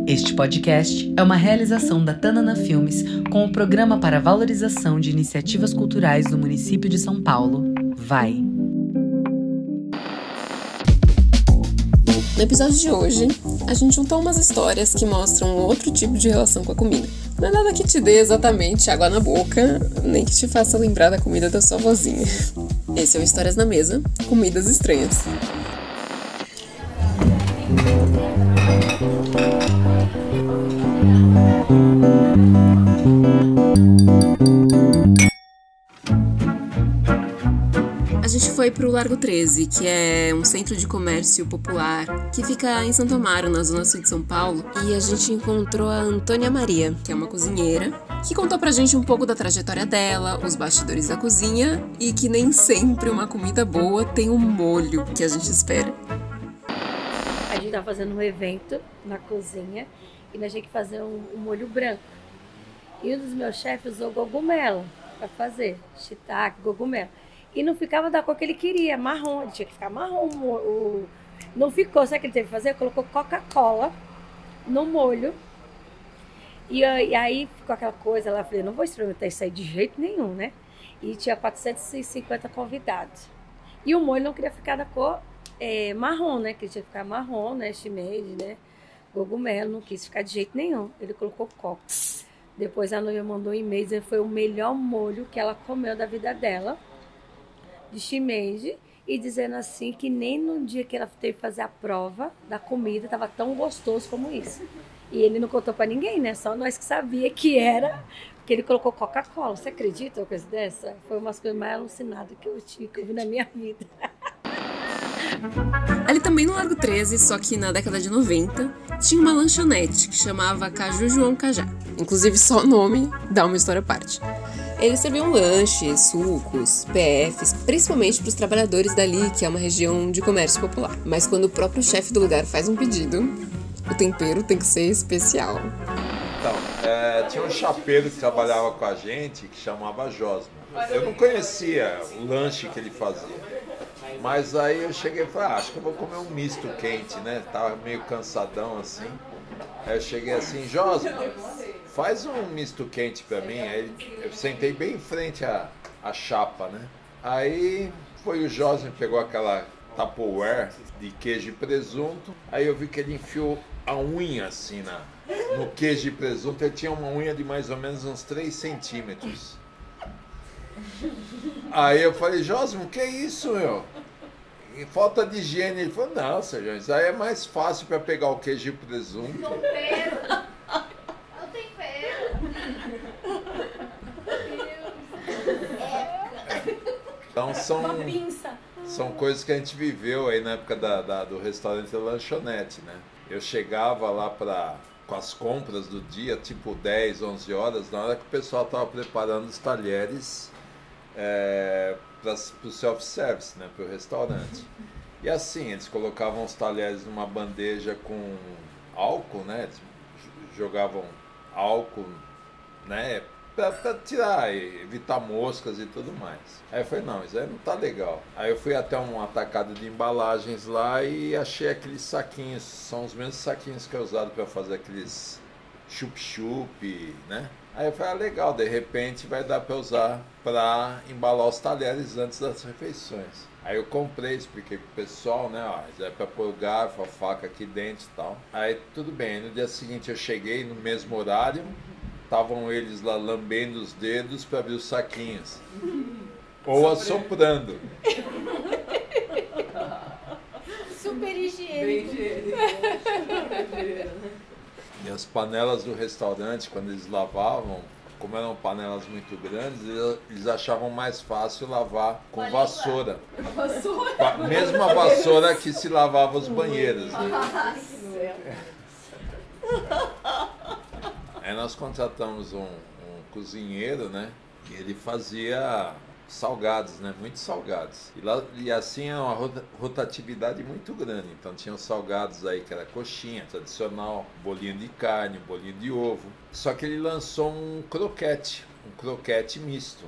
Este podcast é uma realização da Tanana Filmes com o Programa para Valorização de Iniciativas Culturais do município de São Paulo. Vai! No episódio de hoje, a gente juntou umas histórias que mostram outro tipo de relação com a comida. Não é nada que te dê exatamente água na boca, nem que te faça lembrar da comida da sua vozinha. Esse é o Histórias na Mesa, Comidas Estranhas. A gente foi pro Largo 13, que é um centro de comércio popular que fica em Santo Amaro, na zona sul de São Paulo, e a gente encontrou a Antônia Maria, que é uma cozinheira, que contou pra gente um pouco da trajetória dela, os bastidores da cozinha e que nem sempre uma comida boa tem o molho que a gente espera. A gente tava fazendo um evento na cozinha e nós tinha que fazer um molho branco. E um dos meus chefes usou cogumelo para fazer, shiitake, cogumelo. E não ficava da cor que ele queria, marrom, ele tinha que ficar marrom. Não ficou, sabe o que ele teve que fazer? Colocou Coca-Cola no molho. E aí ficou aquela coisa, ela falou, não vou experimentar isso aí de jeito nenhum, né? E tinha 450 convidados. E o molho não queria ficar da cor marrom, né? Que ele tinha que ficar marrom, né? Shimeji, né? Cogumelo, não quis ficar de jeito nenhum. Ele colocou coca. Depois a noiva mandou um e-mail dizendo que foi o melhor molho que ela comeu da vida dela, de shimeji, e dizendo assim que nem no dia que ela teve que fazer a prova da comida estava tão gostoso como isso. E ele não contou pra ninguém, né? Só nós que sabia que era, porque ele colocou Coca-Cola. Você acredita uma coisa dessa? Foi uma das coisas mais alucinadas que eu vi na minha vida. Ali também no Largo 13, só que na década de 90, tinha uma lanchonete que chamava Caju João Cajá. Inclusive só o nome dá uma história à parte. Eles serviam lanches, sucos, PFs, principalmente para os trabalhadores dali, que é uma região de comércio popular. Mas quando o próprio chefe do lugar faz um pedido, o tempero tem que ser especial. Então, tinha um chapeiro que trabalhava com a gente que chamava Josmo. Eu não conhecia o lanche que ele fazia. Mas aí eu cheguei e falei, acho que eu vou comer um misto quente, né? Tava meio cansadão assim. Aí eu cheguei assim, Josmo, faz um misto quente pra mim. Aí eu sentei bem em frente à chapa, né? Aí foi o Josmo, pegou aquela Tupperware de queijo e presunto. Aí eu vi que ele enfiou a unha assim no queijo e presunto. Ele tinha uma unha de mais ou menos uns 3 centímetros. Aí eu falei, Josmo, que é isso, meu? E falta de higiene. Ele falou, não, Sérgio, isso aí é mais fácil para pegar o queijo e presunto. Tempero. É o tempero. Então são coisas que a gente viveu aí na época do restaurante da lanchonete, né? Eu chegava lá com as compras do dia, tipo 10, 11 horas, na hora que o pessoal estava preparando os talheres para o self-service, né, para o restaurante. E assim, eles colocavam os talheres numa bandeja com álcool, né, eles jogavam álcool, né, para tirar, evitar moscas e tudo mais. Aí eu falei, não, isso aí não tá legal. Aí eu fui até um atacado de embalagens lá e achei aqueles saquinhos, são os mesmos saquinhos que eu usado para fazer aqueles chup-chup, né? Aí eu falei, legal, de repente vai dar para usar para embalar os talheres antes das refeições. Aí eu comprei, expliquei pro pessoal, né, ó, é para pôr o garfo, a faca aqui dentro e tal. Aí tudo bem, no dia seguinte eu cheguei no mesmo horário, estavam eles lá lambendo os dedos para abrir os saquinhos. Ou assoprando. Super higiênico. E as panelas do restaurante, quando eles lavavam, como eram panelas muito grandes, eles achavam mais fácil lavar com vassoura. Mesmo a vassoura que se lavava os banheiros. Né? Aí nós contratamos um cozinheiro, né? E ele fazia salgados, né? Muitos salgados. E assim é uma rotatividade muito grande. Então tinha os salgados aí que era coxinha tradicional, bolinho de carne, bolinho de ovo. Só que ele lançou um croquete misto.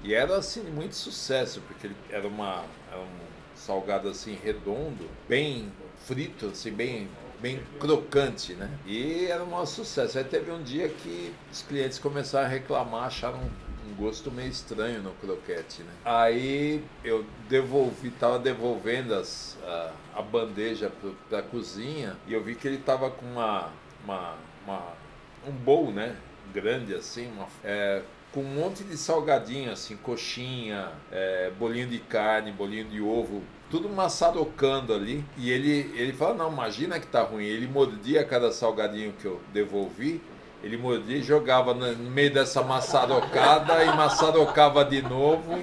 E era assim muito sucesso, porque ele era um salgado assim redondo, bem frito, assim bem bem crocante, né? E era um maior sucesso. Aí teve um dia que os clientes começaram a reclamar, acharam um gosto meio estranho no croquete, né? Aí eu estava devolvendo a bandeja para a cozinha e eu vi que ele estava com um bowl, né? Grande assim, com um monte de salgadinho, assim, coxinha, bolinho de carne, bolinho de ovo, tudo maçarocando ali. E ele fala, não, imagina que tá ruim. Ele mordia cada salgadinho que eu devolvi, ele mordia e jogava no meio dessa maçarocada e maçarocava de novo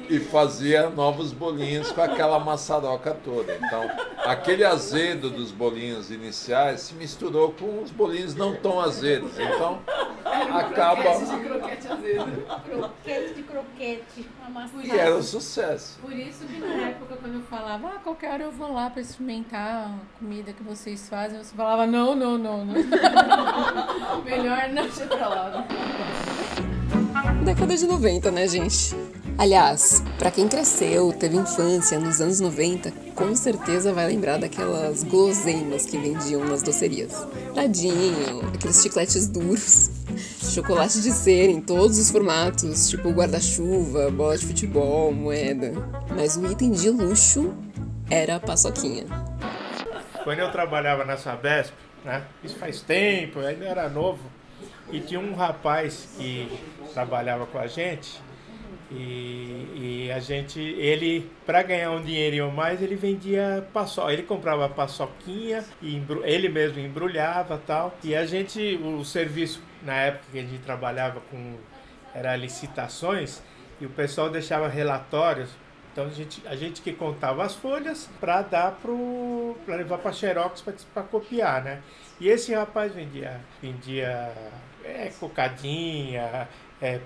e fazia novos bolinhos com aquela maçaroca toda. Então, aquele azedo dos bolinhos iniciais se misturou com os bolinhos não tão azedos. Então, acaba... Croquete de croquete. E era um sucesso. Por isso que na época, quando eu falava, qualquer hora eu vou lá para experimentar a comida que vocês fazem, você falava, não. Melhor não ir pra lá. Década de 90, né, gente? Aliás, pra quem cresceu, teve infância nos anos 90, com certeza vai lembrar daquelas guloseimas que vendiam nas docerias. Tadinho, aqueles chicletes duros, chocolate de cera em todos os formatos, tipo guarda-chuva, bola de futebol, moeda. Mas o item de luxo era a paçoquinha. Quando eu trabalhava na Sabesp, né, isso faz tempo, eu ainda era novo, e tinha um rapaz que trabalhava com a gente, e ele, para ganhar um dinheirinho a mais, ele vendia paçoca, ele comprava paçoquinha, e ele mesmo embrulhava e tal, e o serviço, na época que a gente trabalhava era licitações, e o pessoal deixava relatórios. Então a gente que contava as folhas para levar para Xerox para copiar, né? E esse rapaz vendia cocadinha,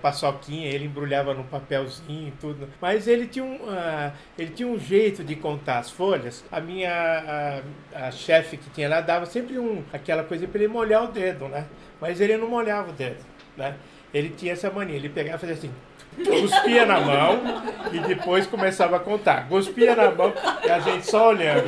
paçoquinha, ele embrulhava no papelzinho e tudo. Mas ele tinha um jeito de contar as folhas. A chefe que tinha lá dava sempre aquela coisa para ele molhar o dedo, né? Mas ele não molhava o dedo, né? Ele tinha essa mania, ele pegava e fazia assim, cuspia na mão e depois começava a contar. Cuspia na mão e a gente só olhando.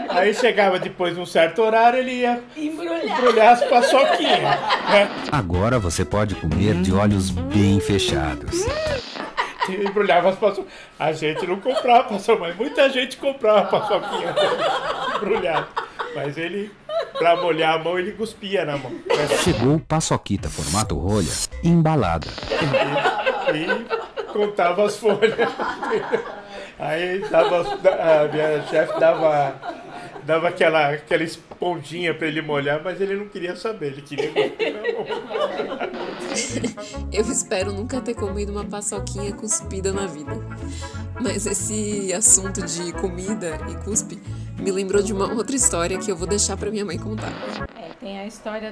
Aí chegava depois de um certo horário, ele ia embrulhar as paçoquinhas, né? Agora você pode comer de olhos bem fechados. Embrulhava as paçoquinhas. A gente não comprava paçoquinha, mas muita gente comprava paçoquinha embrulhada. Mas ele... Pra molhar a mão, ele cuspia na mão. Chegou paçoquita formato rolha, embalada. E contava as folhas. Aí a minha chefe dava aquela esponjinha pra ele molhar, mas ele não queria saber, ele queria cuspir na mão. Eu espero nunca ter comido uma paçoquinha cuspida na vida. Mas esse assunto de comida e cuspe me lembrou de uma outra história que eu vou deixar pra minha mãe contar. Tem a história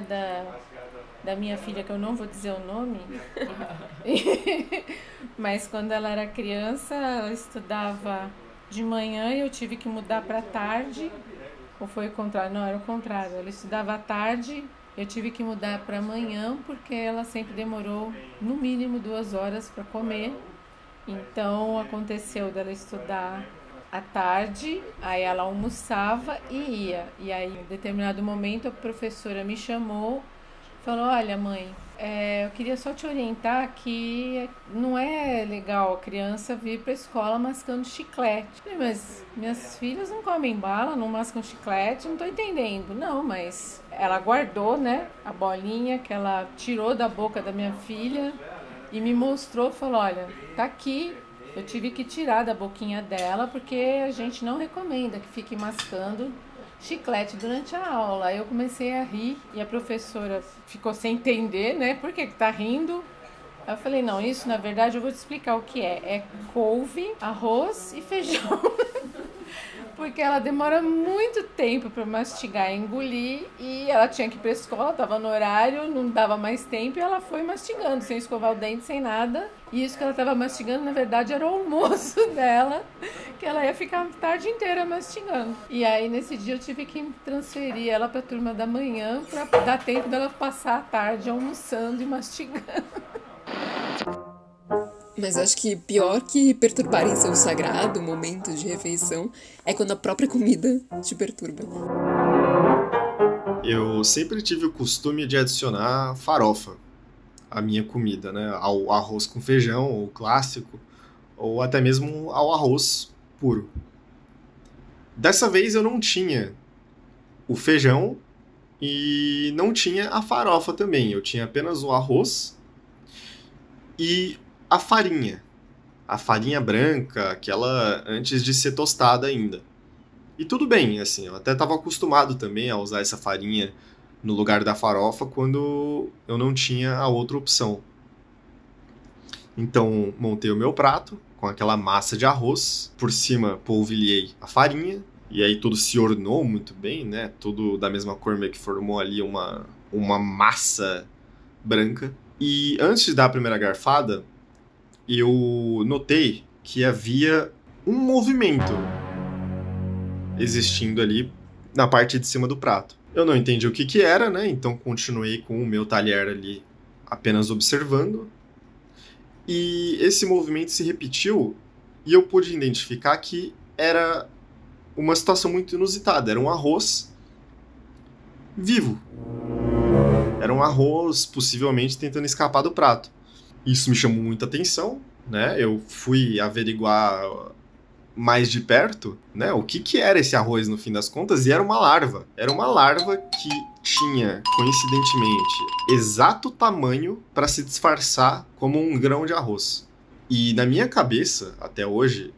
da minha filha, que eu não vou dizer o nome, mas quando ela era criança, ela estudava de manhã e eu tive que mudar pra tarde, ou foi o contrário? Não, era o contrário, ela estudava à tarde, eu tive que mudar pra manhã, porque ela sempre demorou no mínimo 2 horas pra comer. Então aconteceu dela estudar à tarde, aí ela almoçava e ia. E aí, em determinado momento, a professora me chamou, falou, olha mãe, eu queria só te orientar que não é legal a criança vir para a escola mascando chiclete. Eu falei, mas minhas filhas não comem bala, não mascam chiclete, não estou entendendo. Não, mas ela guardou, né, a bolinha que ela tirou da boca da minha filha e me mostrou, falou, olha, tá aqui, eu tive que tirar da boquinha dela porque a gente não recomenda que fique mascando chiclete durante a aula. Aí eu comecei a rir e a professora ficou sem entender, né, por que tá rindo. Aí eu falei, não, isso na verdade eu vou te explicar o que é couve, arroz e feijão. Porque ela demora muito tempo para mastigar e engolir, e ela tinha que ir para a escola, estava no horário, não dava mais tempo, e ela foi mastigando, sem escovar o dente, sem nada. E isso que ela estava mastigando, na verdade, era o almoço dela, que ela ia ficar a tarde inteira mastigando. E aí, nesse dia, eu tive que transferir ela para a turma da manhã, para dar tempo dela passar a tarde almoçando e mastigando. Mas acho que pior que perturbarem seu sagrado momento de refeição é quando a própria comida te perturba. eu sempre tive o costume de adicionar farofa à minha comida, né? Ao arroz com feijão, o clássico, ou até mesmo ao arroz puro. Dessa vez eu não tinha o feijão e não tinha a farofa também. Eu tinha apenas o arroz e a farinha branca, aquela antes de ser tostada ainda. E tudo bem, assim, eu até estava acostumado também a usar essa farinha no lugar da farofa quando eu não tinha a outra opção. Então, montei o meu prato com aquela massa de arroz, por cima polvilhei a farinha, e aí tudo se ornou muito bem, né? Tudo da mesma cor, meio que formou ali uma massa branca. E antes de dar a primeira garfada, eu notei que havia um movimento existindo ali na parte de cima do prato. Eu não entendi o que era, né? Então continuei com o meu talher ali apenas observando. E esse movimento se repetiu e eu pude identificar que era uma situação muito inusitada. Era um arroz vivo. Era um arroz possivelmente tentando escapar do prato. Isso me chamou muita atenção, né? Eu fui averiguar mais de perto, né, o que era esse arroz no fim das contas, e era uma larva. Era uma larva que tinha, coincidentemente, exato tamanho para se disfarçar como um grão de arroz. E na minha cabeça, até hoje,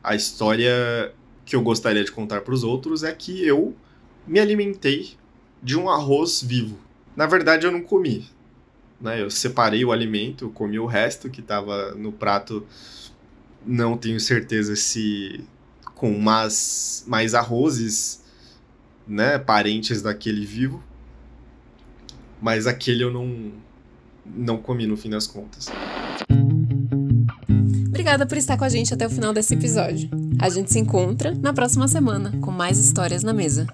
a história que eu gostaria de contar para os outros é que eu me alimentei de um arroz vivo. Na verdade, eu não comi, né? Eu separei o alimento, comi o resto que estava no prato. Não tenho certeza se com mais arrozes, né, parentes daquele vivo, mas aquele eu não comi no fim das contas. Obrigada por estar com a gente até o final desse episódio. A gente se encontra na próxima semana com mais histórias na mesa.